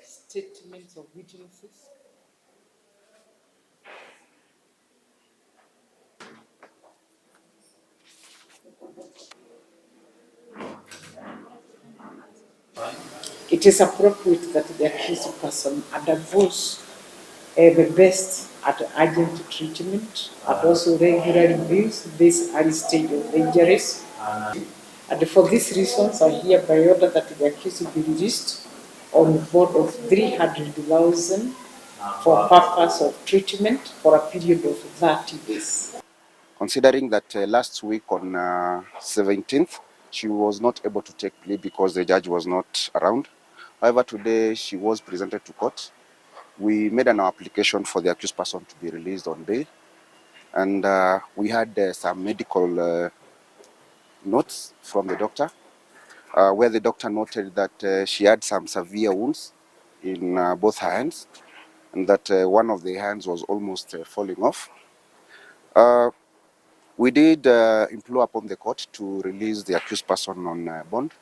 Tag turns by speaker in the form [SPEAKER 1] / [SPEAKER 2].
[SPEAKER 1] Statements of witnesses. It is appropriate that the accused person undergoes the best at urgent treatment and also regular reviews this early stage of the injuries. And for these reasons, I hereby order that the accused be released on board of 300,000 for purpose of treatment for a period of 30 days.
[SPEAKER 2] Considering that last week on 17th, she was not able to take plea because the judge was not around. However, today she was presented to court. We made an application for the accused person to be released on bail. And we had some medical notes from the doctor, where the doctor noted that she had some severe wounds in both her hands, and that one of the hands was almost falling off. We did implore upon the court to release the accused person on bond,